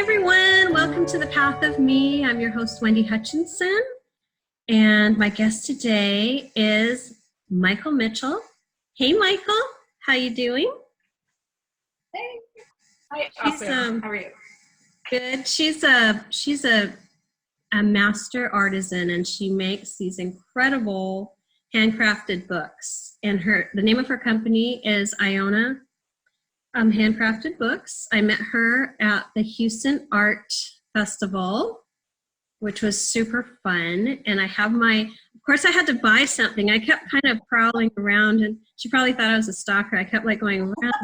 everyone. Welcome to The Path of Me. I'm your host, Wendy Hutchinson. And my guest today is Mychal. Hey, Mychal. How you doing? Hey. Hi, awesome. How are you? Good. She's a master artisan, and she makes these incredible handcrafted books. And the name of her company is Iona Handcrafted Books. I met her at the Houston Art Festival, which was super fun. And of course I had to buy something. I kept kind of prowling around, and she probably thought I was a stalker. I kept going around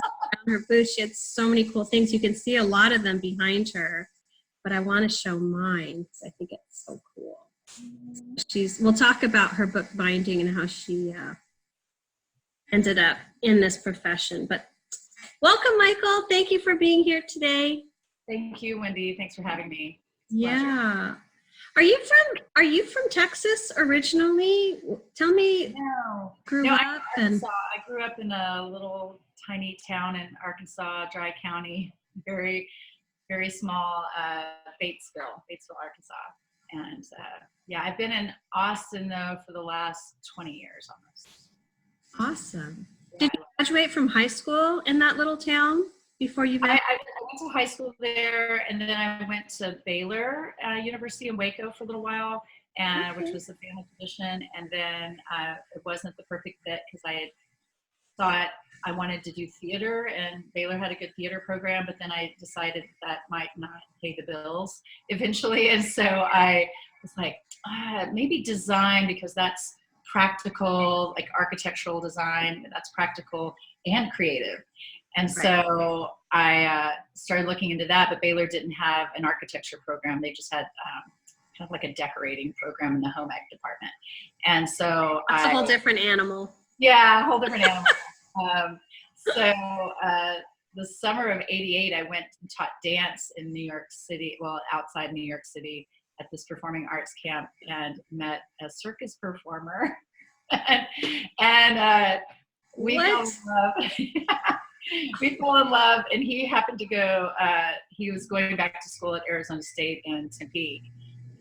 her booth. She had so many cool things. You can see a lot of them behind her, but I want to show mine because I think it's so cool. We'll talk about her book binding and how she ended up in this profession. But welcome, Mychal. Thank you for being here today. Thank you, Wendy. Thanks for having me. Yeah. Are you from Texas originally? Tell me. No. I grew up in a little tiny town in Arkansas, Dry County, very, very small, Batesville, Arkansas. And I've been in Austin though for the last 20 years almost. Awesome. Did you graduate from high school in that little town before you went? I went to high school there, and then I went to Baylor University in Waco for a little while, which was a family position. And then it wasn't the perfect fit because I had thought I wanted to do theater, and Baylor had a good theater program, but then I decided that might not pay the bills eventually. And so I was like, maybe design, because that's practical, like architectural design, that's practical and creative. And so I started looking into that, but Baylor didn't have an architecture program. They just had kind of like a decorating program in the home ec department. And so that's a whole different animal. Yeah, a whole different animal. The summer of '88, I went and taught dance in New York City, outside New York City, at this performing arts camp, and met a circus performer. and we fell in love. We fell in love, and he happened to go, he was going back to school at Arizona State in Tempe,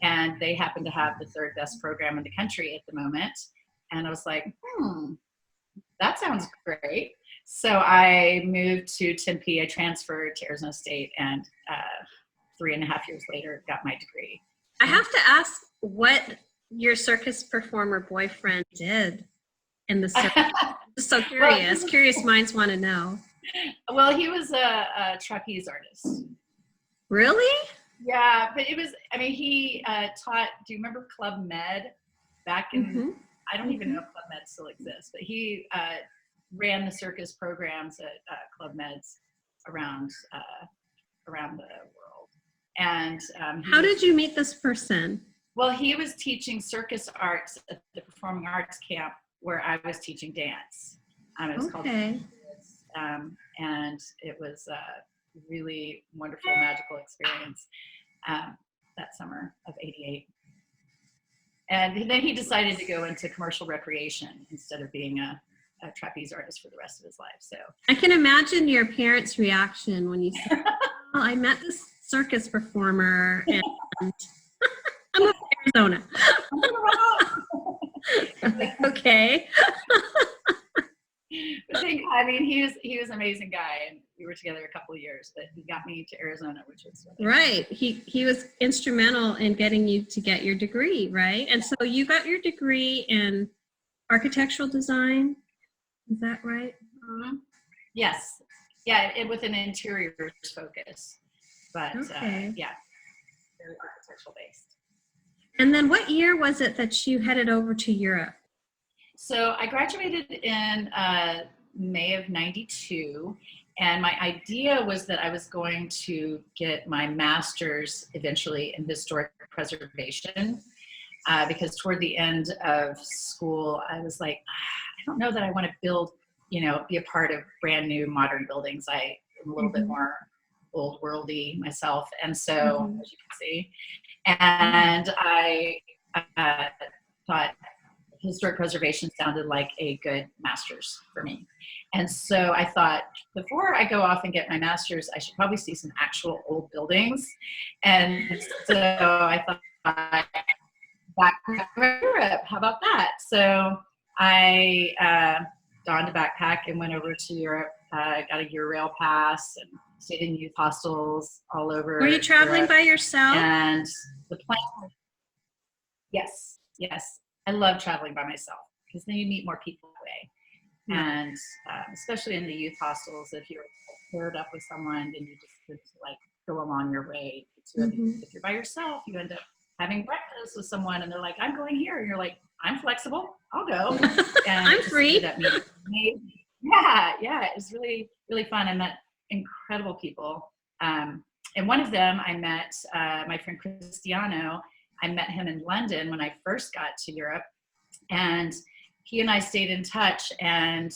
and they happened to have the third best program in the country at the moment. And I was like, that sounds great. So I moved to Tempe. I transferred to Arizona State, and 3.5 years later got my degree. I have to ask what your circus performer boyfriend did in the circus. I'm just so curious. Curious minds want to know. Well, he was a trapeze artist. Really? Yeah, but he taught, do you remember Club Med back in, I don't even know if Club Med still exists, but he ran the circus programs at Club Meds around the world. And how did you meet this person? Well, he was teaching circus arts at the performing arts camp where I was teaching dance. It was called and it was a really wonderful, magical experience that summer of '88. And then he decided to go into commercial recreation instead of being a trapeze artist for the rest of his life. So I can imagine your parents' reaction when you said, well, I met this circus performer, and I'm from Arizona. Okay. He was an amazing guy, and we were together a couple of years, but he got me to Arizona, which was right. He was instrumental in getting you to get your degree, right? And so you got your degree in architectural design. Is that right? Yes. Yeah, with an interiors focus, but very architectural based. And then what year was it that you headed over to Europe? So I graduated in May of '92, and my idea was that I was going to get my master's eventually in historic preservation, because toward the end of school, I was like, I don't know that I want to build, be a part of brand new modern buildings. I am a little bit more old worldy myself. And so, as you can see, and I thought, historic preservation sounded like a good master's for me. And so I thought, before I go off and get my master's, I should probably see some actual old buildings. And so I thought, backpack Europe, how about that? So I donned a backpack and went over to Europe, got a Eurail pass, and stayed in youth hostels all over. Were you traveling Europe. by yourself? And the plan, yes. I love traveling by myself because then you meet more people that way. And especially in the youth hostels, if you're paired up with someone, then you just could like go along your way. If you're by yourself, you end up having breakfast with someone and they're like, I'm going here. And you're like, I'm flexible. I'll go. And I'm free. Yeah. It's really, really fun. I met incredible people. And one of them I met, my friend Cristiano. I met him in London when I first got to Europe. And he and I stayed in touch, and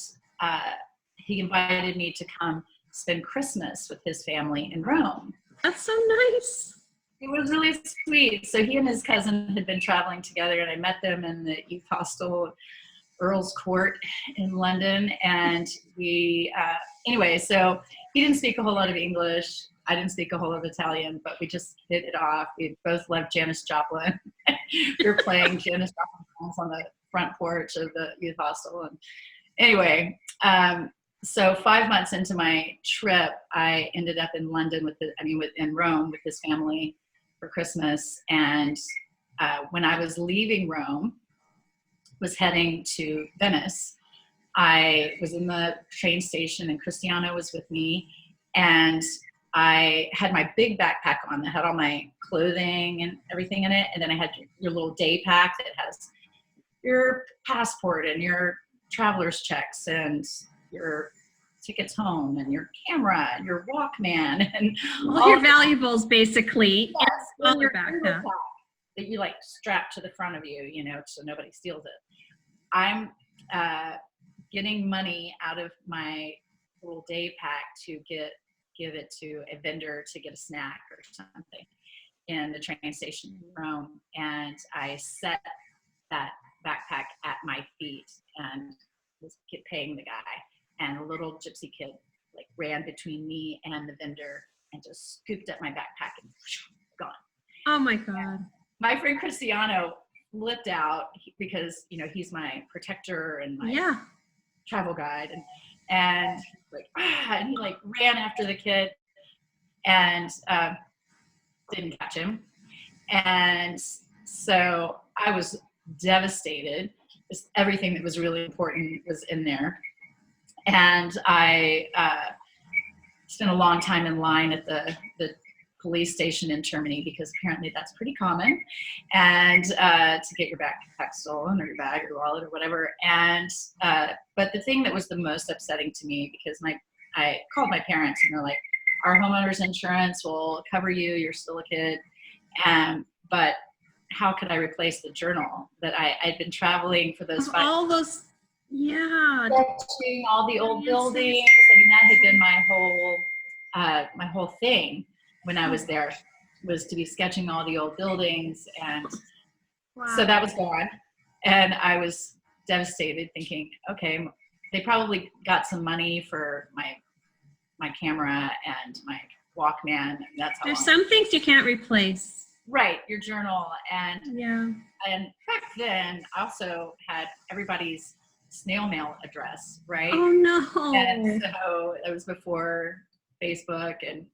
he invited me to come spend Christmas with his family in Rome. That's so nice. It was really sweet. So he and his cousin had been traveling together, and I met them in the youth hostel, Earl's Court in London. And we, anyway, so he didn't speak a whole lot of English. I didn't speak a whole lot of Italian, but we just hit it off. We both loved Janis Joplin. We were playing Janis Joplin songs on the front porch of the youth hostel. And anyway, so 5 months into my trip, I ended up in London in Rome with his family for Christmas. And when I was leaving Rome, was heading to Venice, I was in the train station and Cristiano was with me, and I had my big backpack on that had all my clothing and everything in it. And then I had your little day pack that has your passport and your traveler's checks and your tickets home and your camera and your Walkman and all your valuables, basically. Yes, all your backpack that you like strap to the front of you, so nobody steals it. I'm getting money out of my little day pack to give it to a vendor to get a snack or something in the train station in Rome. And I set that backpack at my feet and was paying the guy. And a little gypsy kid like ran between me and the vendor and just scooped up my backpack and gone. Oh my God. My friend Cristiano flipped out because, he's my protector and my travel guide. And he like ran after the kid and didn't catch him. And so I was devastated. Just everything that was really important was in there. And I spent a long time in line at the police station in Germany, because apparently that's pretty common, and to get your backpack stolen or your bag or wallet or whatever. And but the thing that was the most upsetting to me, because I called my parents and they're like, our homeowner's insurance will cover you, you're still a kid, but how could I replace the journal that I'd been traveling for those 5 all those sketching all the old buildings. That had been my whole thing when I was there, was to be sketching all the old buildings. And so that was gone. And I was devastated, thinking, okay, they probably got some money for my camera and my Walkman. And that's how there's some things you can't replace. Right, your journal. And back then I also had everybody's snail mail address, right? Oh no. And so it was before Facebook and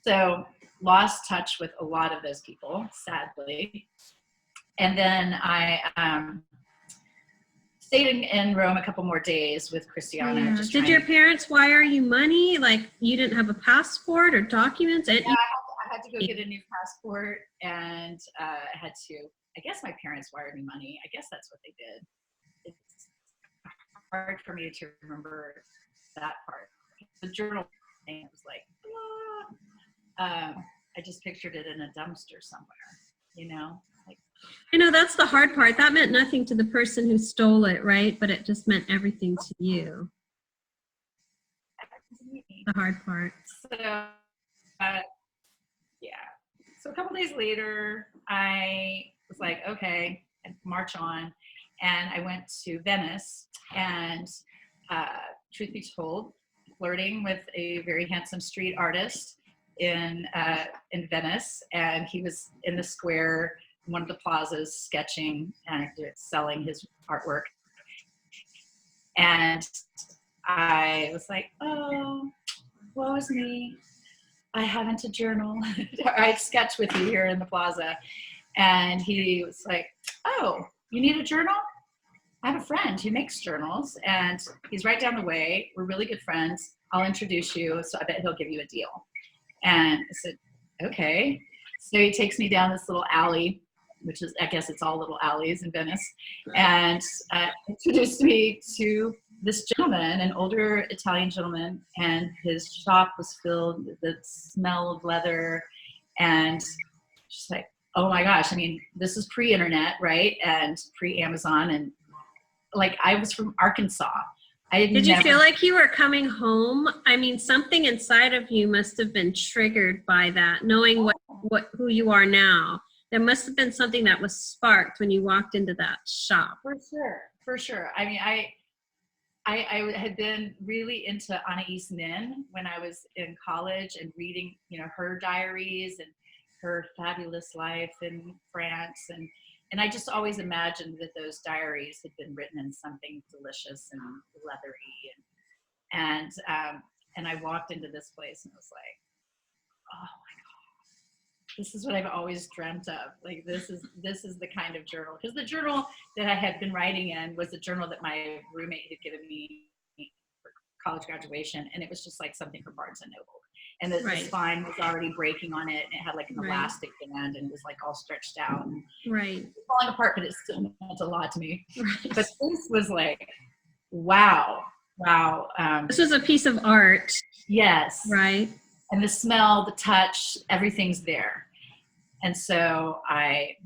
so lost touch with a lot of those people, sadly. And then I stayed in Rome a couple more days with Cristiano. Did your parents wire you money? Like, you didn't have a passport or documents? I had to go get a new passport, and I guess my parents wired me money. I guess that's what they did. It's hard for me to remember that part. The journal thing was like, I just pictured it in a dumpster somewhere, like. I know, that's the hard part. That meant nothing to the person who stole it, right? But it just meant everything to you. The hard part. So, So a couple days later, I was like, okay, march on. And I went to Venice, and truth be told, flirting with a very handsome street artist in Venice, and he was in the square, in one of the plazas, sketching and selling his artwork. And I was like, oh, woe is me. I haven't a journal. I sketch with you here in the plaza. And he was like, oh, you need a journal? I have a friend who makes journals, and he's right down the way. We're really good friends. I'll introduce you, so I bet he'll give you a deal. And I said, okay. So he takes me down this little alley, which is, I guess it's all little alleys in Venice, and introduced me to this gentleman, an older Italian gentleman, and his shop was filled with the smell of leather, and just like, oh my gosh, I mean, this is pre-internet, right? And pre-Amazon, and like, I was from Arkansas. Did you feel like you were coming home? I mean, something inside of you must have been triggered by that, knowing who you are now. There must have been something that was sparked when you walked into that shop. For sure. I mean, I had been really into Anaïs Nin when I was in college, and reading, her diaries and her fabulous life in France, and I just always imagined that those diaries had been written in something delicious and leathery, and I walked into this place and was like, oh my God, this is what I've always dreamt of. Like, this is the kind of journal, because the journal that I had been writing in was a journal that my roommate had given me for college graduation, and it was just like something from Barnes and Noble. And the spine was already breaking on it, and it had like an elastic band, and it was like all stretched out and falling apart, but it still meant a lot to me. But this was like, wow. This was a piece of art. Yes. Right. And the smell, the touch, everything's there. And so I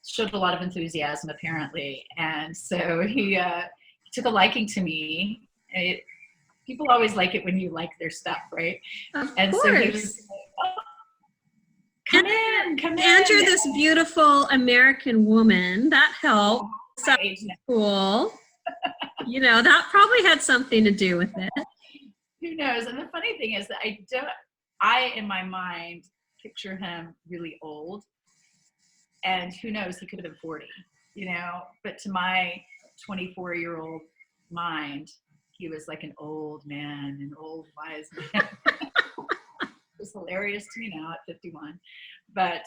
showed a lot of enthusiasm, apparently. And so he took a liking to me. People always like it when you like their stuff, right? Of course. So he was like, oh, come in. And you're this beautiful American woman. That helped. Cool. That probably had something to do with it. Who knows? And the funny thing is that I in my mind picture him really old, and who knows, he could have been 40, but to my 24-year-old mind, he was like an old man, an old wise man. It's hilarious to me now at 51. But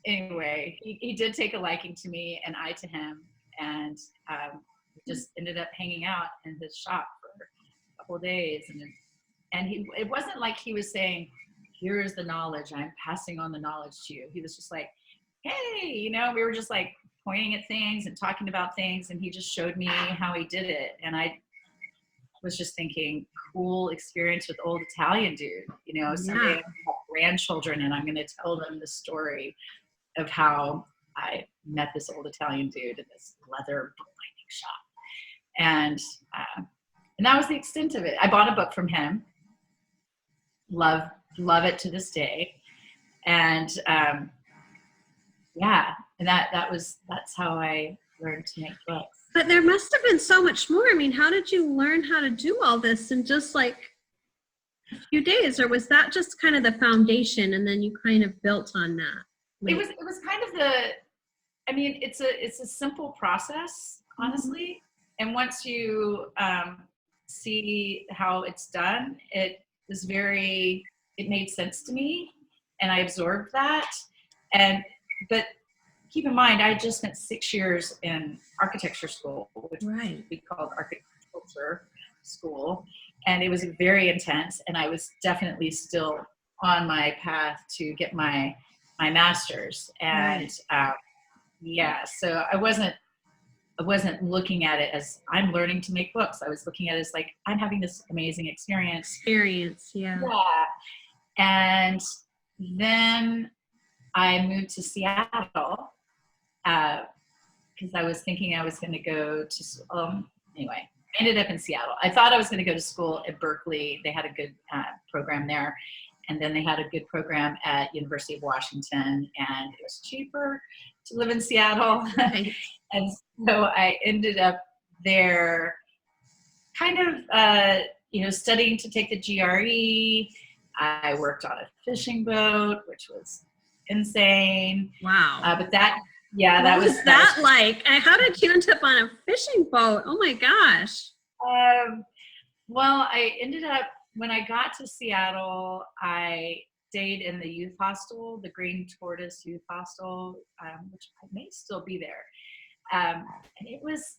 anyway, he did take a liking to me, and I to him, and just ended up hanging out in his shop for a couple of days. And it wasn't like he was saying, here's the knowledge, I'm passing on the knowledge to you. He was just like, hey, we were just like pointing at things and talking about things, and he just showed me how he did it. And I was just thinking, cool experience with old Italian dude. Someday I'm gonna have grandchildren, and I'm going to tell them the story of how I met this old Italian dude in this leather binding shop. And that was the extent of it. I bought a book from him. Love it to this day. And and that's how I learned to make books. But there must have been so much more. I mean, how did you learn how to do all this in just like a few days? Or was that just kind of the foundation, and then you kind of built on that? It was kind of it's a simple process, honestly. And once you see how it's done, it made sense to me, and I absorbed that. But keep in mind, I just spent 6 years in architecture school, which we called architecture school, and it was very intense. And I was definitely still on my path to get my master's. And so I wasn't looking at it as I'm learning to make books. I was looking at it as like, I'm having this amazing experience. Yeah. And then I moved to Seattle because I was thinking I was going to go to, anyway, I ended up in Seattle. I thought I was going to go to school at Berkeley. They had a good program there. And then they had a good program at University of Washington, and it was cheaper. to live in Seattle. Right. And so I ended up there kind of, studying to take the GRE. I worked on a fishing boat, which was insane. Wow. But that was that like? How did you end up on a fishing boat? Oh my gosh. Well, I ended up, when I got to Seattle, I stayed in the youth hostel, the Green Tortoise Youth Hostel, which may still be there. And it was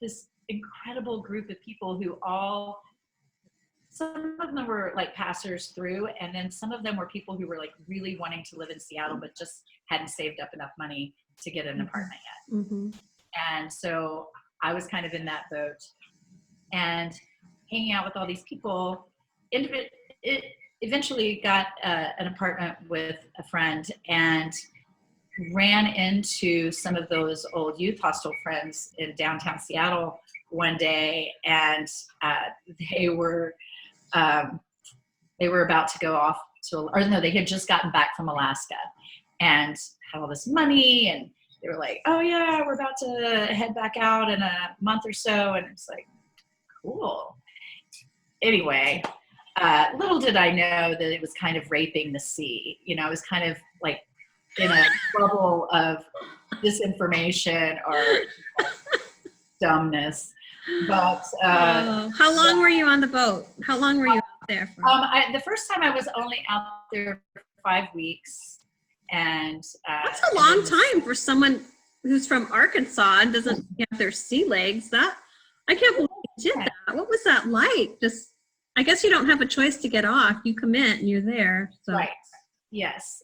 this incredible group of people who some of them were like passers through, and then some of them were people who were like really wanting to live in Seattle, but just hadn't saved up enough money to get an apartment yet. Mm-hmm. And so I was kind of in that boat and hanging out with all these people. It eventually got an apartment with a friend and ran into some of those old youth hostel friends in downtown Seattle one day, and they were about to go off they had just gotten back from Alaska and had all this money, and they were like, oh yeah, we're about to head back out in a month or so. And it's like, cool. Anyway, little did I know that it was kind of raping the sea. I was kind of like in a bubble of disinformation or dumbness. But how long were you on the boat? How long were you out there for? The first time I was only out there for 5 weeks, and that's a long time for someone who's from Arkansas and doesn't have their sea legs. I can't believe you did that. What was that like? Just, I guess you don't have a choice to get off. You commit and you're there. So. Right. Yes.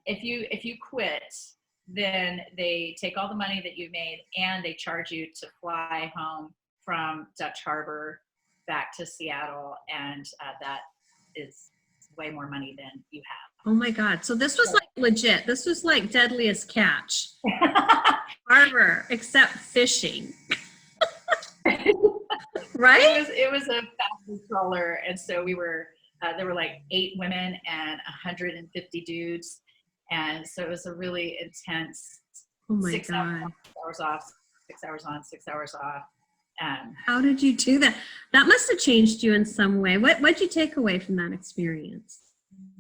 If you quit, then they take all the money that you made and they charge you to fly home from Dutch Harbor back to Seattle, and that is way more money than you have. Oh my God. So this was like legit. This was like Deadliest Catch. Harbor, except fishing. Right? It was a fast trawler, and so we were there were like 8 women and 150 dudes, and so it was a really intense 6 hours off, 6 hours on, 6 hours off. How did you do that? That must have changed you in some way. What'd you take away from that experience?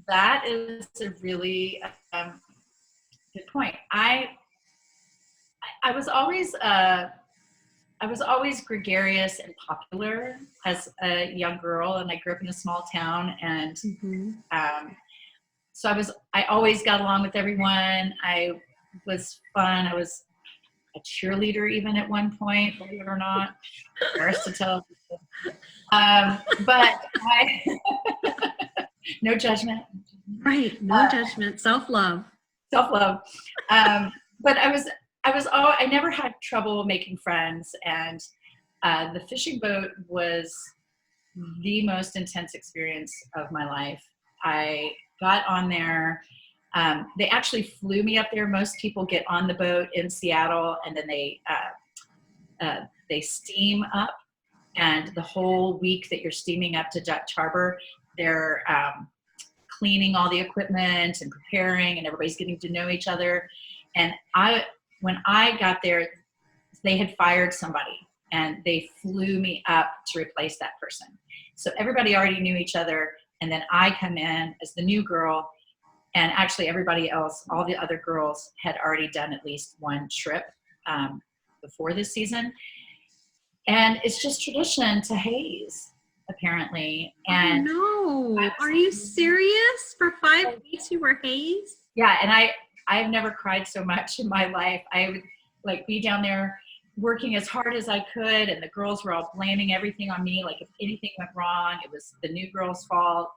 That is a really good point. I was always gregarious and popular as a young girl, and I grew up in a small town, and so I always got along with everyone. I was fun. I was a cheerleader even at one point, believe it or not. Embarrassed to tell. But no judgment. Right, no judgment, self-love. Self-love. But I never had trouble making friends, and the fishing boat was the most intense experience of my life. I got on there. They actually flew me up there. Most people get on the boat in Seattle, and then they steam up, and the whole week that you're steaming up to Dutch Harbor, they're cleaning all the equipment and preparing, and everybody's getting to know each other. And when I got there, they had fired somebody, and they flew me up to replace that person. So everybody already knew each other, and then I come in as the new girl, and actually everybody else, all the other girls, had already done at least one trip before this season. And it's just tradition to haze, apparently. And no, are you serious? For 5 weeks you were hazed? Yeah, and I've never cried so much in my life. I would like be down there working as hard as I could, and the girls were all blaming everything on me. Like if anything went wrong, it was the new girl's fault.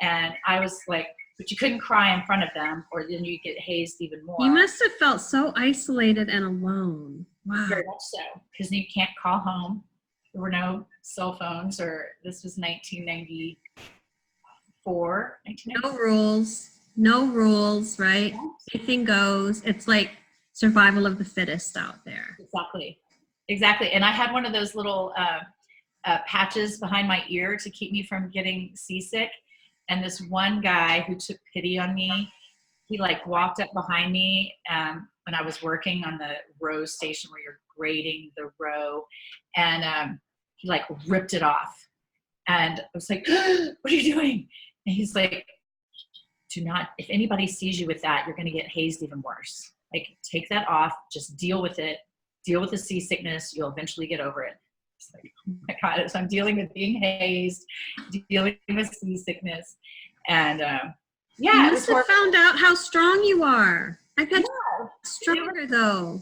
And I was like, but you couldn't cry in front of them, or then you get hazed even more. You must have felt so isolated and alone. Wow. Very much so, because you can't call home. There were no cell phones, this was 1994. No rules, right? Anything goes. It's like survival of the fittest out there. Exactly. And I had one of those little patches behind my ear to keep me from getting seasick. And this one guy who took pity on me, he like walked up behind me when I was working on the row station where you're grading the row, and he like ripped it off. And I was like, what are you doing? And he's like, do not, if anybody sees you with that, you're going to get hazed even worse. Like, take that off, just deal with it, deal with the seasickness. You'll eventually get over it. It's like, oh my God. So I'm dealing with being hazed, dealing with seasickness. And You yeah, it must was have found out how strong you are. I bet Yeah. you're stronger though.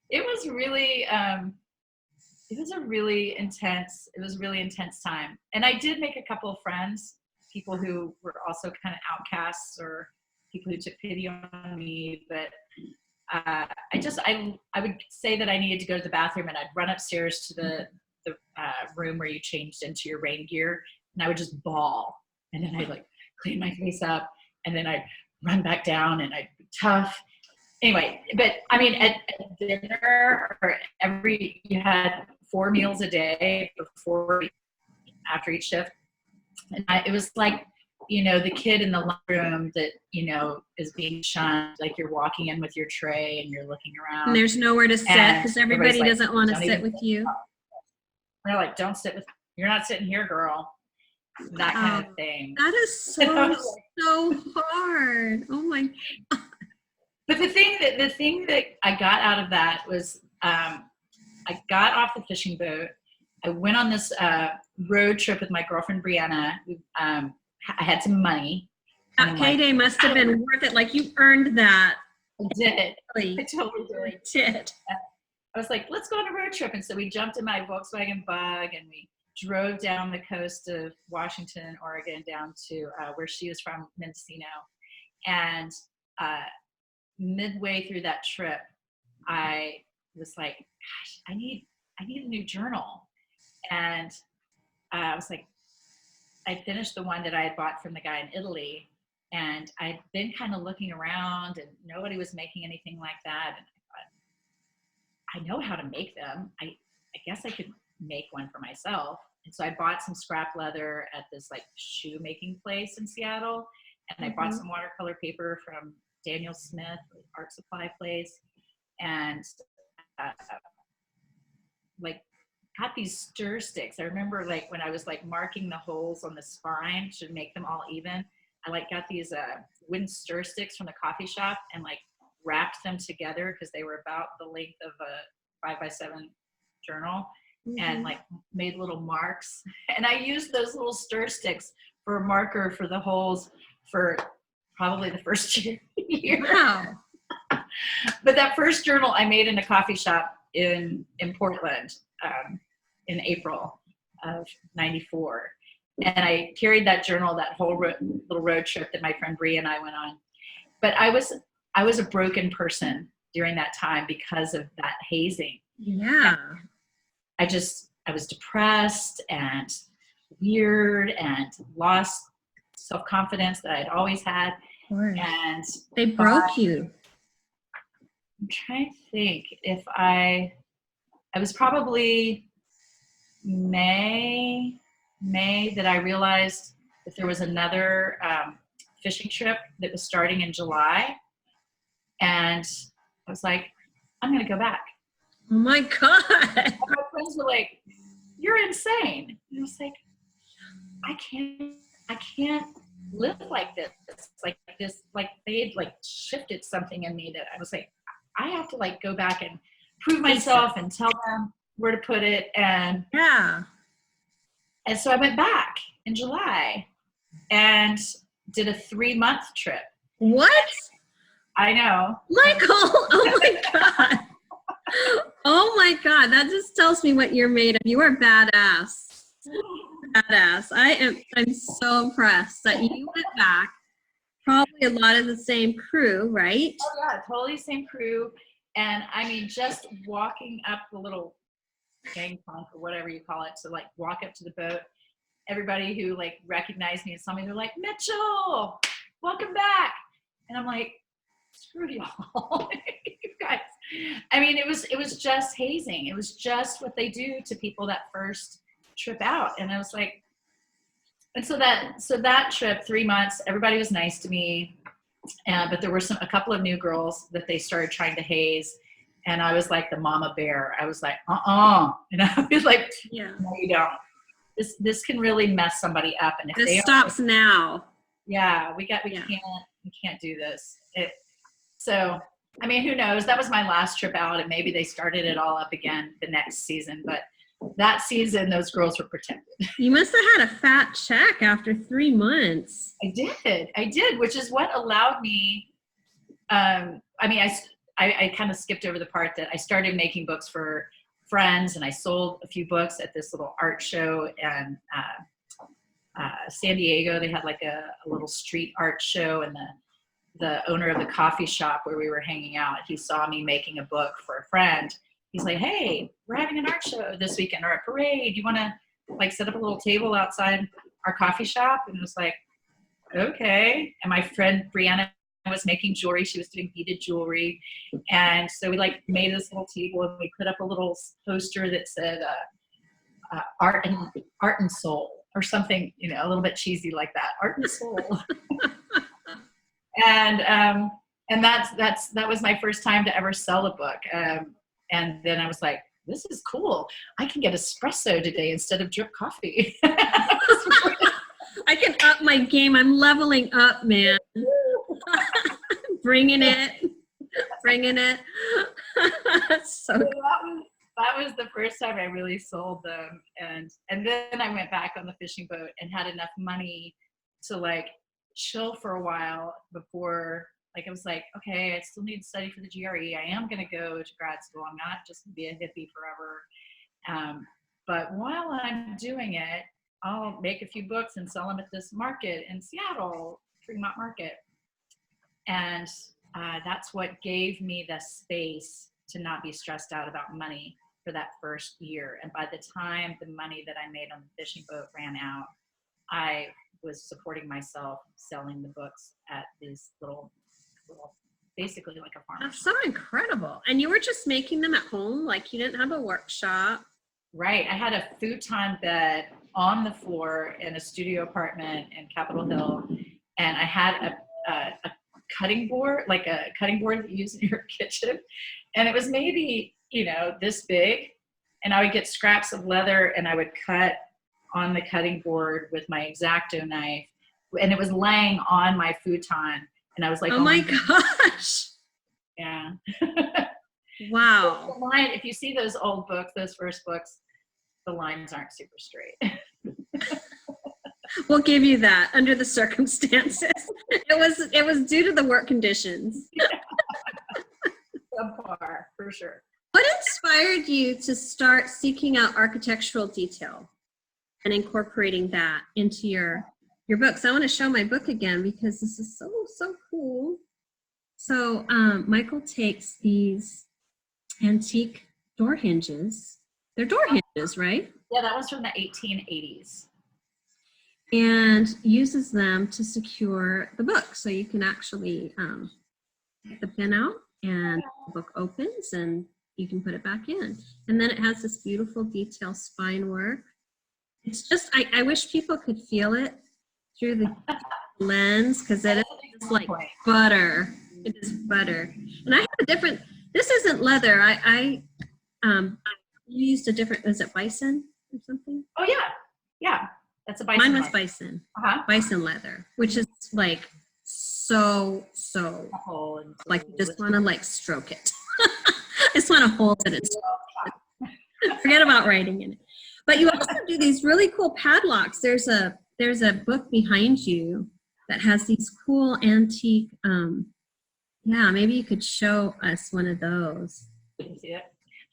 It was really, it was a really intense time. And I did make a couple of friends, people who were also kind of outcasts or people who took pity on me. But I would say that I needed to go to the bathroom, and I'd run upstairs to the room where you changed into your rain gear, and I would just bawl. And then I'd like clean my face up, and then I'd run back down, and I'd be tough. Anyway, but I mean, at dinner, or you had 4 meals a day after each shift. And it was like, the kid in the lunchroom that, is being shunned, like you're walking in with your tray and you're looking around. And there's nowhere to sit because everybody like, doesn't want to sit with you. They're like, you're not sitting here, girl. That kind of thing. That is so hard. Oh my God. But the thing that I got out of that was, I got off the fishing boat. I went on this road trip with my girlfriend Brianna. I had some money. That payday must have been worth it. Like, you earned that. I did. Really, I totally did. I was like, let's go on a road trip. And so we jumped in my Volkswagen Bug and we drove down the coast of Washington and Oregon down to where she was from, Mendocino. And midway through that trip, I was like, gosh, I need a new journal. And I was like, I finished the one that I had bought from the guy in Italy, and I'd been kind of looking around and nobody was making anything like that. And I thought, I know how to make them. I guess I could make one for myself. And so I bought some scrap leather at this like shoe making place in Seattle. And I bought some watercolor paper from Daniel Smith, art supply place. And like got these stir sticks. I remember like when I was like marking the holes on the spine to make them all even, I like got these wooden stir sticks from the coffee shop and like wrapped them together because they were about the length of a 5x7 journal, and like made little marks. And I used those little stir sticks for a marker for the holes for probably the first year. Wow. But that first journal I made in a coffee shop in Portland in April of '94. And I carried that journal that whole little road trip that my friend Bree and I went on. But I was a broken person during that time because of that hazing. Yeah. And I was depressed and weird and lost self-confidence that I'd always had. And they broke you. I'm trying to think if I was probably May that I realized that there was another fishing trip that was starting in July. And I was like, I'm going to go back. Oh my God. And my friends were like, you're insane. And I was like, I can't live like this. Like they had like shifted something in me that I was like, I have to like go back and prove myself and tell them where to put it. And so I went back in July and did a 3-month trip. What? I know. Mychal, oh my God. Oh my God. That just tells me what you're made of. You are badass. Badass. I'm so impressed that you went back. Probably a lot of the same crew, right? Oh yeah, totally same crew. And I mean, just walking up the little gangplank or whatever you call it, to like walk up to the boat, everybody who like recognized me and saw me, they're like, Mychal, welcome back. And I'm like, screw y'all. You guys. I mean, it was just hazing. It was just what they do to people that first trip out. And I was like, and so that trip, 3 months, everybody was nice to me. But there were a couple of new girls that they started trying to haze. And I was like the mama bear. I was like, and I was like, Yeah. no, you don't. This can really mess somebody up. And if This they stops now. Yeah, we can't do this. So, I mean, who knows? That was my last trip out, and maybe they started it all up again the next season. But that season, those girls were protected. You must have had a fat check after 3 months. I did, which is what allowed me. I mean, I kind of skipped over the part that I started making books for friends, and I sold a few books at this little art show and. San Diego, they had like a little street art show, and the owner of the coffee shop where we were hanging out, he saw me making a book for a friend. He's like, hey, we're having an art show this weekend or a parade. You want to like set up a little table outside our coffee shop? And it was like, okay. And my friend Brianna was making jewelry. She was doing beaded jewelry. And so we like made this little table, and we put up a little poster that said art and soul. Or something, you know, a little bit cheesy like that, art and soul. and that was my first time to ever sell a book. And then I was like, this is cool. I can get espresso today instead of drip coffee. I can up my game. I'm leveling up, man. Bringing it. So that was the first time I really sold them. And then I went back on the fishing boat and had enough money to like chill for a while before, like, I was like, okay, I still need to study for the GRE. I am going to go to grad school. I'm not just going to be a hippie forever. But while I'm doing it, I'll make a few books and sell them at this market in Seattle, Fremont Market. And that's what gave me the space to not be stressed out about money for that first year. And by the time the money that I made on the fishing boat ran out, I was supporting myself selling the books at these little basically like a farm. That's so incredible. And you were just making them at home? Like you didn't have a workshop? Right. I had a futon bed on the floor in a studio apartment in Capitol Hill. And I had a cutting board, like a cutting board that you use in your kitchen. And it was maybe, you know, this big. And I would get scraps of leather and I would cut on the cutting board with my X-Acto knife. And it was laying on my futon. And I was like, oh my gosh. Yeah. Wow. The line, if you see those old books, those first books, the lines aren't super straight. We'll give you that under the circumstances. It was due to the work conditions. Yeah. Subpar, for sure. What inspired you to start seeking out architectural detail and incorporating that into your books? I want to show my book again because this is so cool. So Mychal takes these antique door hinges. They're door hinges, right? Yeah, that was from the 1880s. And uses them to secure the book. So you can actually get the pin out and the book opens and you can put it back in. And then it has this beautiful detail spine work. It's just, I wish people could feel it through the lens because it is like butter. It is butter. And I have a different, this isn't leather. I used a different, is it bison or something? Oh yeah, yeah. That's a bison. Mine was bison. Bison leather, which is like so like you just want to like stroke it. I just want to hold it and forget about writing in it. But you also do these really cool padlocks. There's a book behind you that has these cool antique. Yeah, maybe you could show us one of those. You see it?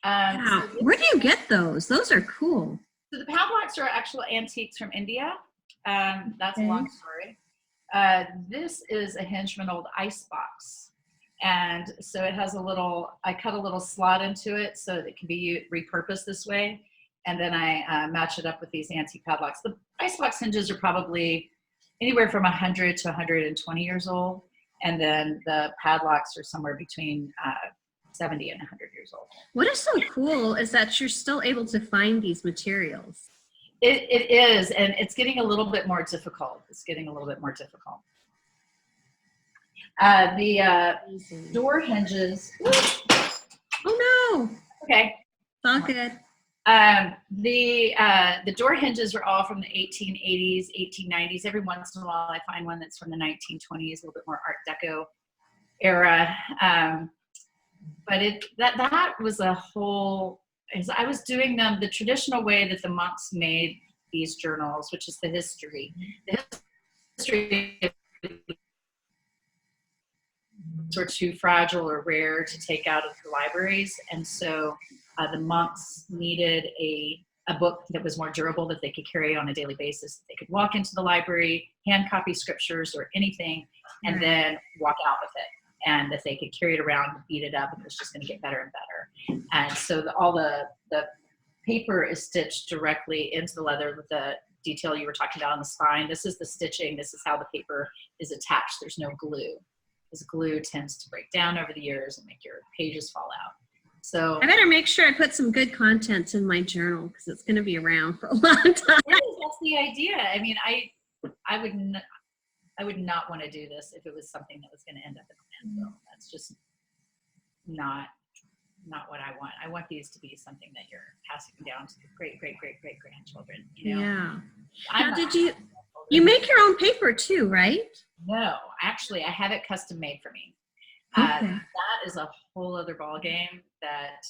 Wow. Where do you get those? Those are cool. So the padlocks are actual antiques from India. That's a long story. This is a Henchman old ice box. And so it has I cut a little slot into it so that it can be repurposed this way. And then I match it up with these antique padlocks. The icebox hinges are probably anywhere from 100 to 120 years old. And then the padlocks are somewhere between 70 and 100 years old. What is so cool is that you're still able to find these materials. It is, and it's getting a little bit more difficult. The Amazing. door hinges. Oh no. Okay. It's all good. The door hinges are all from the 1880s, 1890s. Every once in a while, I find one that's from the 1920s, a little bit more Art Deco era. But that was a whole. As I was doing them the traditional way that the monks made these journals, which is the history. The history were too fragile or rare to take out of the libraries, and so the monks needed a book that was more durable, that they could carry on a daily basis, that they could walk into the library, hand copy scriptures or anything, and then walk out with it, and that they could carry it around and beat it up, and it was just going to get better and better. And so all the paper is stitched directly into the leather with the detail you were talking about on the spine. This is the stitching. This is how the paper is attached. There's no glue. This glue tends to break down over the years and make your pages fall out. So I better make sure I put some good content in my journal because it's going to be around for a long time. that's the idea. I mean, I would not want to do this if it was something that was going to end up in a landfill. That's just not what I want. I want these to be something that you're passing down to great grandchildren. You know? Yeah. I'm Now, not- you make your own paper too, right? No, actually, I have it custom made for me. Okay. That is a whole other ball game. That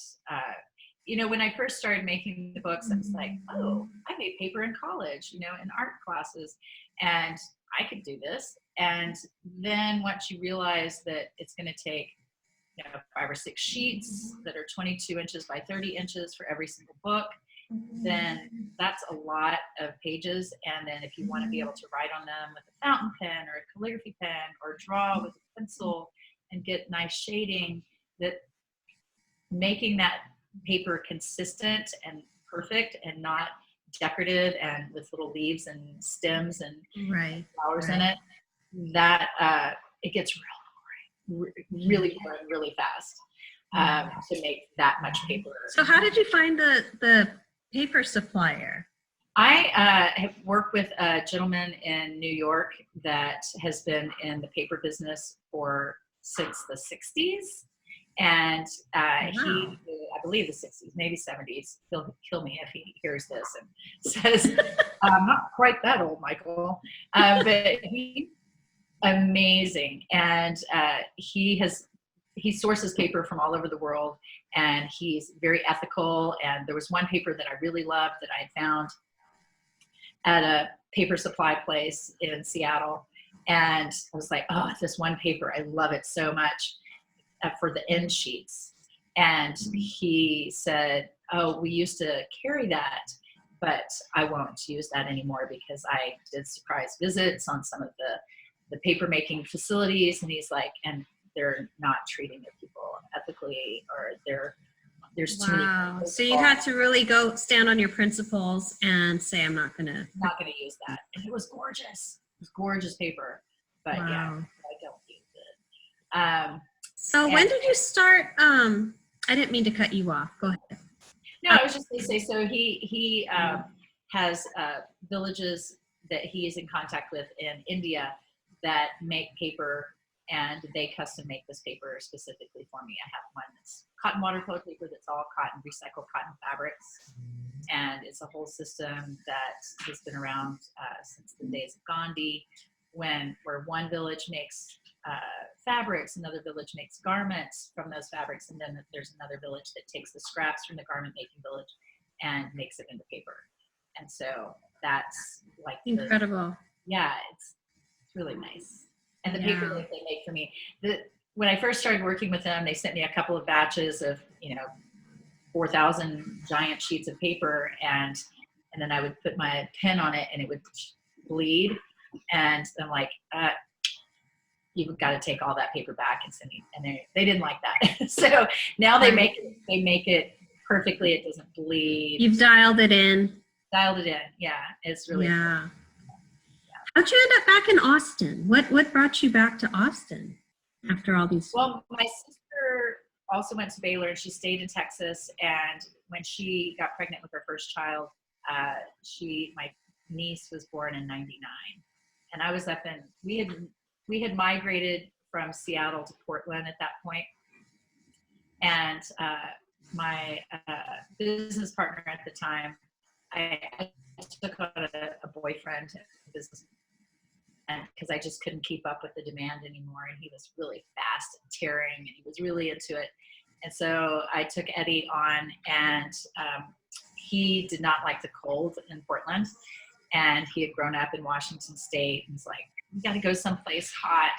when I first started making the books, I was like, oh, I made paper in college, in art classes, and I could do this. And then once you realize that it's going to take 5 or 6 sheets that are 22 inches by 30 inches for every single book, then that's a lot of pages. And then if you want to be able to write on them with a fountain pen or a calligraphy pen or draw with a pencil and get nice shading, that making that paper consistent and perfect and not decorative and with little leaves and stems and flowers in it, that it gets really boring really fast to make that much paper. So how did you find the paper supplier? I have worked with a gentleman in New York that has been in the paper business since the 60s. And he, I believe the 60s, maybe 70s, he'll kill me if he hears this and says, I'm not quite that old, Michael. But he's amazing. And he sources paper from all over the world, and he's very ethical. And there was one paper that I really loved that I had found at a paper supply place in Seattle. And I was like, oh, this one paper, I love it so much, for the end sheets. And he said, oh, we used to carry that, but I won't use that anymore because I did surprise visits on some of the paper making facilities. And he's like, and they're not treating their people ethically, or there's too many. So you had to really go stand on your principles and say, I'm not going to use that. And it was gorgeous. It was gorgeous paper, but yeah, I don't use it. So when did you start? I didn't mean to cut you off. Go ahead. No, I was just going to say, so he has villages that he is in contact with in India that make paper, and they custom make this paper specifically for me. I have one that's cotton watercolor paper that's all cotton, recycled cotton fabrics. And it's a whole system that has been around since the days of Gandhi, where one village makes fabrics, another village makes garments from those fabrics, and then there's another village that takes the scraps from the garment making village and makes it into paper. And so that's like incredible. It's really nice. And the paper that they make for me, when I first started working with them, they sent me a couple of batches of 4,000 giant sheets of paper, and then I would put my pen on it and it would bleed, and I'm like, you've got to take all that paper back and send me. And they didn't like that. So now they make it perfectly. It doesn't bleed. You've dialed it in. Yeah, it's really cool. How'd you end up back in Austin? What brought you back to Austin after all these? Well, my sister also went to Baylor, and she stayed in Texas. And when she got pregnant with her first child, my niece was born in '99, and I was up in. We had migrated from Seattle to Portland at that point. And my business partner at the time, I took on a boyfriend, business, and because I just couldn't keep up with the demand anymore. And he was really fast and tearing, and he was really into it. And so I took Eddie on, and he did not like the cold in Portland. And he had grown up in Washington State, and was like, "We got to go someplace hot."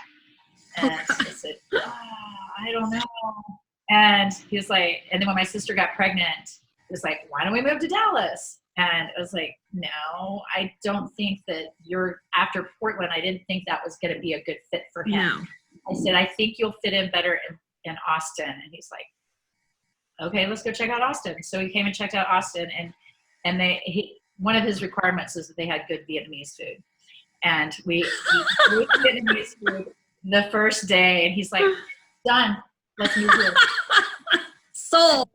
And I said, "I don't know." And he was like, and then when my sister got pregnant, he was like, "Why don't we move to Dallas?" And I was like, "No, I don't think that after Portland, I didn't think that was going to be a good fit for him." No. I said, "I think you'll fit in better in Austin." And he's like, "Okay, let's go check out Austin." So he came and checked out Austin, and one of his requirements is that they had good Vietnamese food. And we ate Vietnamese food the first day, and he's like, "Done, let's move here." Sold.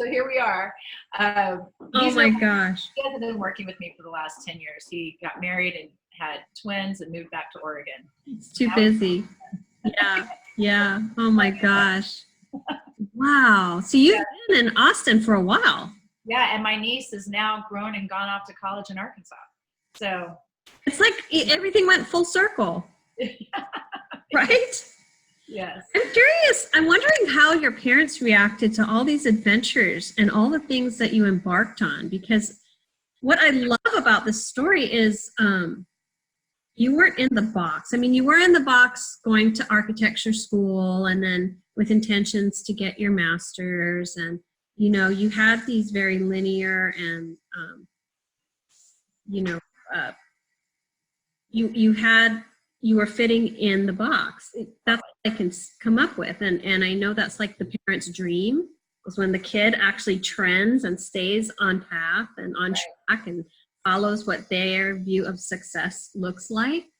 So here we are. Oh my gosh. He hasn't been working with me for the last 10 years. He got married and had twins and moved back to Oregon. It's too busy. Yeah. Yeah. Oh my gosh. Wow. So you've been in Austin for a while. Yeah, and my niece has now grown and gone off to college in Arkansas. So it's like everything went full circle. Right? Yes. I'm curious. I'm wondering how your parents reacted to all these adventures and all the things that you embarked on, because what I love about this story is you weren't in the box. I mean, you were in the box going to architecture school and then with intentions to get your master's, and you had these very linear and you were fitting in the box. That's what I can come up with. And I know that's like the parent's dream, is when the kid actually trends and stays on path and on track and follows what their view of success looks like.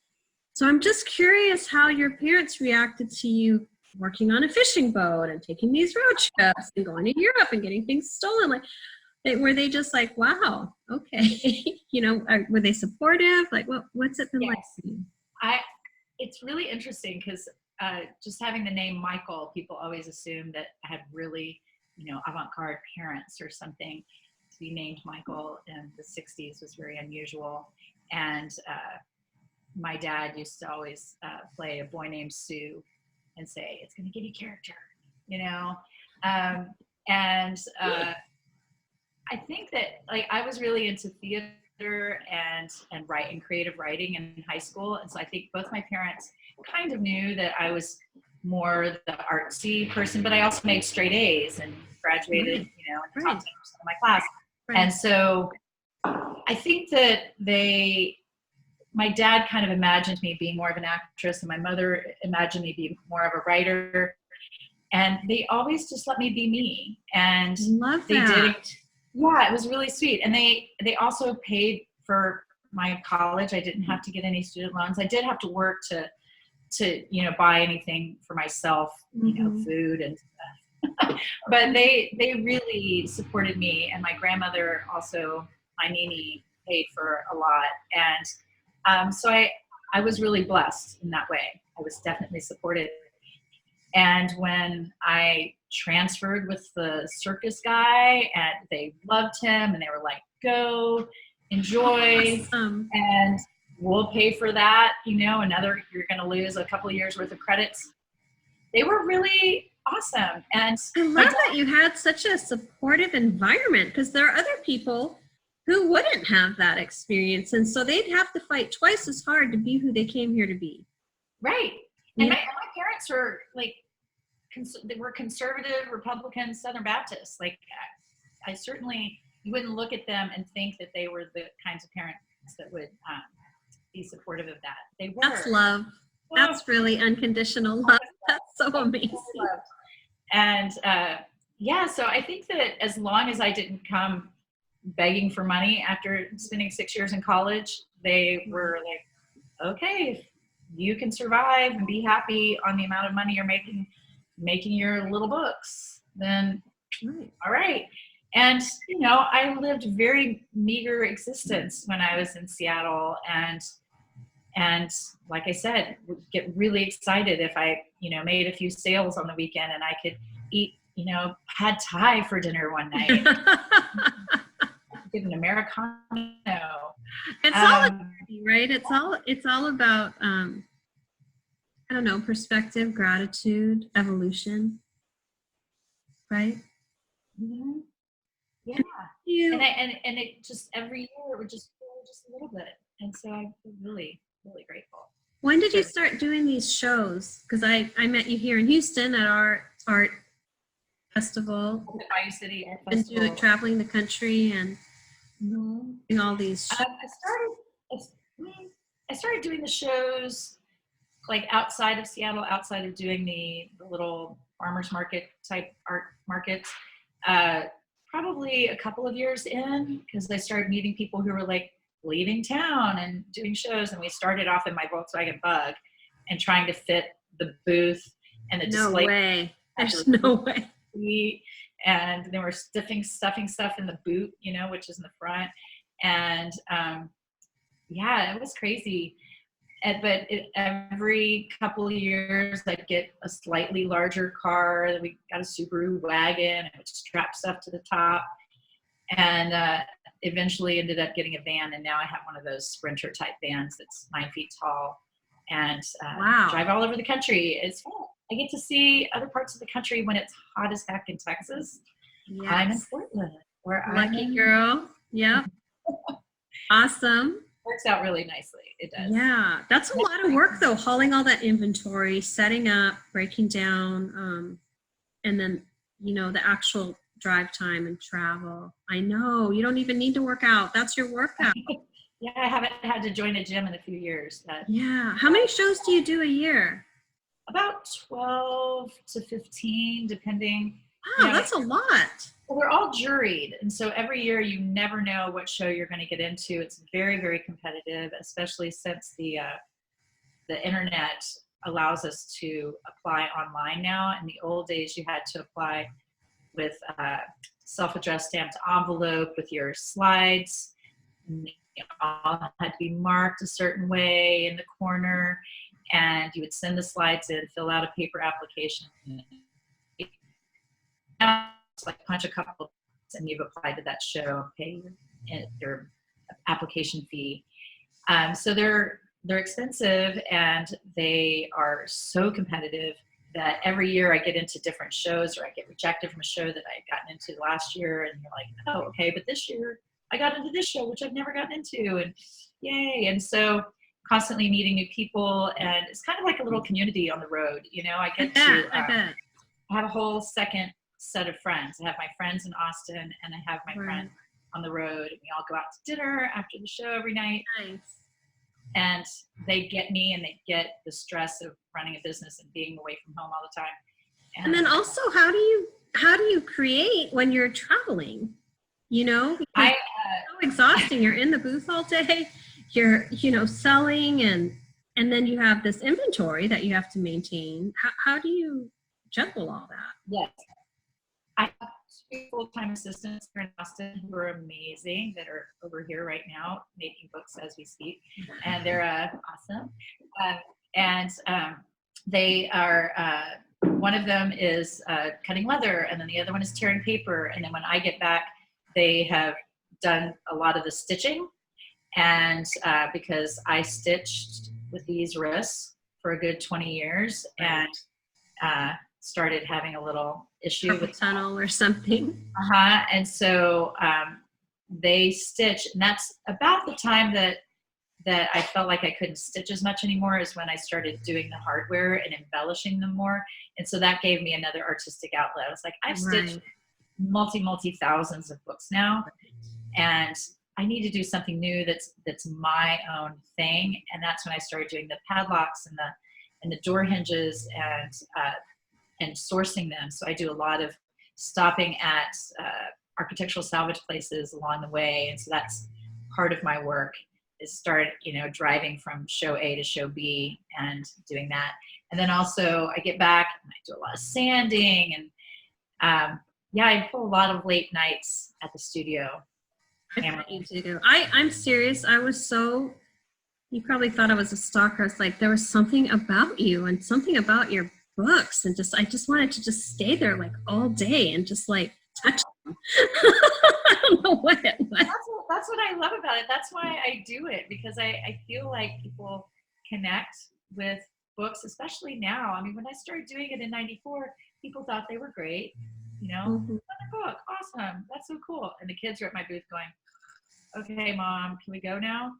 So I'm just curious how your parents reacted to you working on a fishing boat and taking these road trips and going to Europe and getting things stolen. Like, were they just like, "Wow, okay," were they supportive? Like, what's it been like for you? It's really interesting because just having the name Mychal, people always assume that I had really, avant-garde parents or something. To be named Mychal in the 60s was very unusual. And my dad used to always play a boy named Sue and say, "It's going to give you character," and I think that I was really into theater and creative writing in high school. And so I think both my parents kind of knew that I was more the artsy person, but I also made straight A's and graduated, in the top 10% of my class. Right. And so I think that my dad kind of imagined me being more of an actress, and my mother imagined me being more of a writer. And they always just let me be me. And they did it. Yeah, it was really sweet. And they also paid for my college. I didn't have to get any student loans. I did have to work to buy anything for myself, food and stuff. But they really supported me. And my grandmother also, my Nini, paid for a lot. And so I was really blessed in that way. I was definitely supported. And when I transferred with the circus guy, and they loved him, and they were like, "Go, enjoy, Awesome. And we'll pay for that, you're going to lose a couple of years worth of credits." They were really awesome. And I love that you had such a supportive environment, because there are other people who wouldn't have that experience. And so they'd have to fight twice as hard to be who they came here to be. Right. And my parents were they were conservative Republican Southern Baptists. I certainly, you wouldn't look at them and think that they were the kinds of parents that would be supportive of that. They were. That's love. That's really unconditional love. That's so amazing. And so I think that as long as I didn't come begging for money after spending 6 years in college, they were like, "Okay, if you can survive and be happy on the amount of money you're making your little books, then all right." And, I lived very meager existence when I was in Seattle, And like I said, would get really excited if I, made a few sales on the weekend and I could eat, pad thai for dinner one night. Get an Americano. It's all right. It's all about I don't know, perspective, gratitude, evolution, right? Mm-hmm. Yeah. And it just every year it would just grow just a little bit. And so I feel really, really grateful. When did you start doing these shows? Because I met you here in Houston at our art festival. The Bayou City Art And Festival. traveling the country and doing all these shows. I started doing the shows like outside of Seattle, outside of doing the little farmers market type art markets. Probably a couple of years in, because I started meeting people who were like leaving town and doing shows, and we started off in my Volkswagen Bug and trying to fit the booth and the display. No way. There's no way. And they were stuffing stuff in the boot, which is in the front. And it was crazy. But every couple of years, I'd get a slightly larger car. Then we got a Subaru wagon and would strap stuff to the top. And eventually ended up getting a van. And now I have one of those Sprinter type vans that's 9 feet tall. And drive all over the country. It's fun. I get to see other parts of the country when it's hot as heck in Texas. Yes. I'm in Portland. Lucky girl. Yep. Awesome. Works out really nicely. It does. Yeah. That's a lot of work though, hauling all that inventory, setting up, breaking down, and then, the actual drive time and travel. I know. You don't even need to work out. That's your workout. Yeah, I haven't had to join a gym in a few years. Yeah. How many shows do you do a year? About 12 to 15, depending. Wow, that's a lot. Well, they're all juried. And so every year you never know what show you're going to get into. It's very, very competitive, especially since the internet allows us to apply online now. In the old days, you had to apply with self-addressed stamped envelope with your slides. And they all had to be marked a certain way in the corner. And you would send the slides in, fill out a paper application. It's like punch a couple and you've applied to that show, pay your application fee. So they're expensive and they are so competitive that every year I get into different shows or I get rejected from a show that I had gotten into last year, and you're like, oh, okay, but this year I got into this show, which I've never gotten into, and yay. And so constantly meeting new people, and it's kind of like a little community on the road. I get to have a whole second set of friends. I have my friends in Austin, and I have my friends on the road. And we all go out to dinner after the show every night. Nice. And they get me, and they get the stress of running a business and being away from home all the time. And then also, how do you create when you're traveling? Because it's so exhausting. You're in the booth all day. You're, selling, and then you have this inventory that you have to maintain. How do you juggle all that? Yes. I have 2 full-time assistants here in Austin who are amazing, that are over here right now making books as we speak. And they're awesome. They are, one of them is cutting leather, and then the other one is tearing paper. And then when I get back, they have done a lot of the stitching. And because I stitched with these wrists for a good 20 years and started having a little issue with tunnel or something. And so they stitch, and that's about the time that I felt like I couldn't stitch as much anymore, is when I started doing the hardware and embellishing them more. And so that gave me another artistic outlet. I was like, I've stitched multi thousands of books now, and I need to do something new that's my own thing. And that's when I started doing the padlocks and the door hinges and sourcing them. So I do a lot of stopping at architectural salvage places along the way. And so that's part of my work, is start, driving from show A to show B and doing that. And then also I get back and I do a lot of sanding, and I pull a lot of late nights at the studio. I'm serious. I was so, You probably thought I was a stalker. It's like there was something about you and something about your books, and I just wanted to just stay there like all day and just like touch them. I don't know what it was. That's what I love about it. That's why I do it, because I feel like people connect with books, especially now. I mean, when I started doing it in '94, people thought they were great. You know, another book, awesome, that's so cool. And the kids are at my booth going, "Okay, Mom, can we go now?"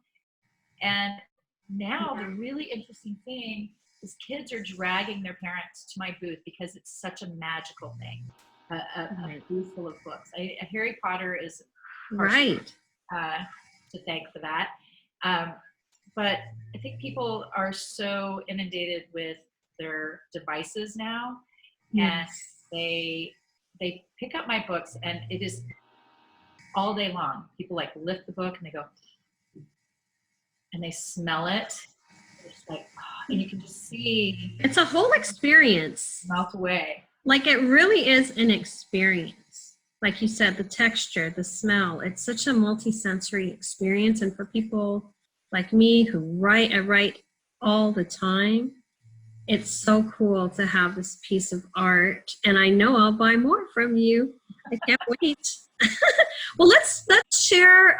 And now the really interesting thing is kids are dragging their parents to my booth because it's such a magical thing. A booth full of books. Harry Potter is Right. To thank for that. But I think people are so inundated with their devices now, and they pick up my books, and it is all day long. People like lift the book and they go, and they smell it. It's like, and you can just see It's a whole experience. melt away. Like it really is an experience. Like you said, the texture, the smell, it's such a multi-sensory experience. And for people like me who I write all the time, it's so cool to have this piece of art. And I know I'll buy more from you. I can't wait. Well, let's share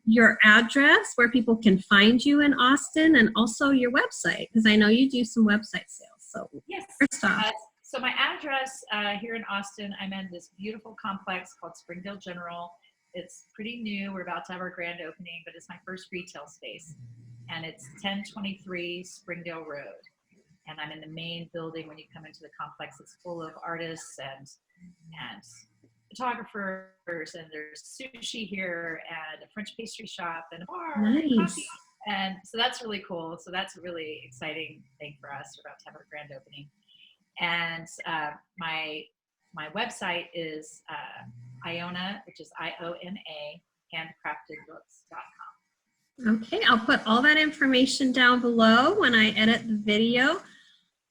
your address where people can find you in Austin, and also your website, because I know you do some website sales. So yes. First off. So my address here in Austin, I'm in this beautiful complex called Springdale General. It's pretty new. We're about to have our grand opening, but it's my first retail space. And it's 1023 Springdale Road. And I'm in the main building. When you come into the complex, it's full of artists and photographers, and there's sushi here and a French pastry shop and a bar and coffee. And so that's really cool. So that's a really exciting thing for us. We're about to have our grand opening. And my website is Iona, which is IONA, handcraftedbooks.com. Okay, I'll put all that information down below when I edit the video.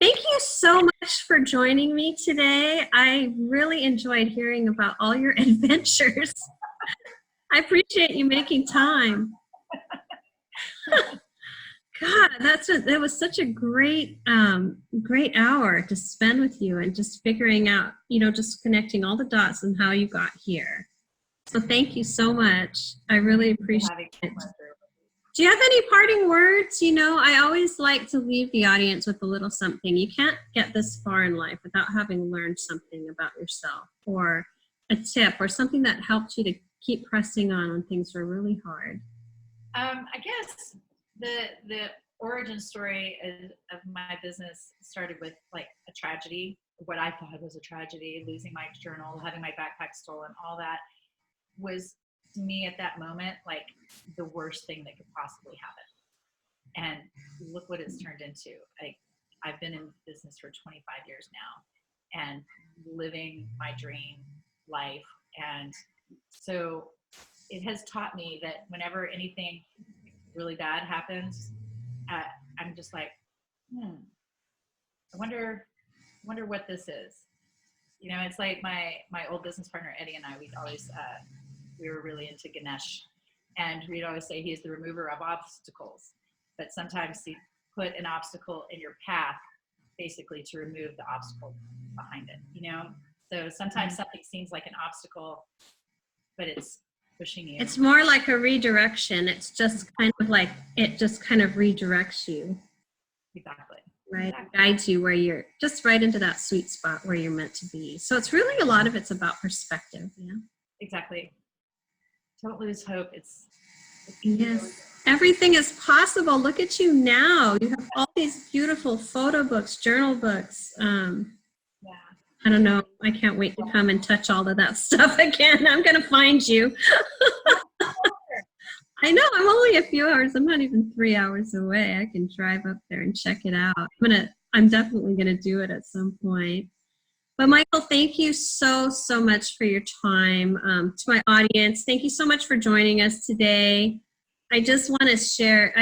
Thank you so much for joining me today. I really enjoyed hearing about all your adventures. I appreciate you making time. God, it was such a great hour to spend with you, and just figuring out, just connecting all the dots and how you got here. So thank you so much. I really appreciate it. Do you have any parting words? I always like to leave the audience with a little something. You can't get this far in life without having learned something about yourself, or a tip, or something that helped you to keep pressing on when things were really hard. I guess the origin story of my business started with like a tragedy, what I thought was a tragedy, losing my journal, having my backpack stolen, all that was, to me at that moment, like the worst thing that could possibly happen. And look what it's turned into. I've been in business for 25 years now and living my dream life. And so it has taught me that whenever anything really bad happens, I'm just like, I wonder what this is. It's like my old business partner, Eddie, and I, we were really into Ganesh, and we'd always say he's the remover of obstacles, but sometimes he put an obstacle in your path basically to remove the obstacle behind it, so sometimes something seems like an obstacle, but it's pushing you. It's more like a redirection. It's just kind of like, it just kind of redirects you. Exactly. Right. Exactly. Guides you where you're just right into that sweet spot where you're meant to be. So it's really, a lot of it's about perspective. Yeah. Exactly. Don't lose hope. Yes. Everything is possible. Look at you now. You have all these beautiful photo books, journal books. Yeah. I don't know. I can't wait to come and touch all of that stuff again. I'm going to find you. I know, I'm only a few hours. I'm not even 3 hours away. I can drive up there and check it out. I'm definitely going to do it at some point. But Mychal, thank you so much for your time. To my audience, thank you so much for joining us today. I just wanted to share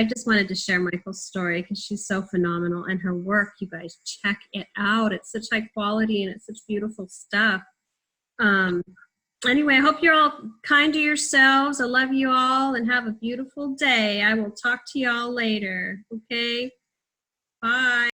Mychal's story because she's so phenomenal, and her work, you guys, check it out. It's such high quality and it's such beautiful stuff. Anyway, I hope you're all kind to yourselves. I love you all and have a beautiful day. I will talk to you all later. Okay? Bye.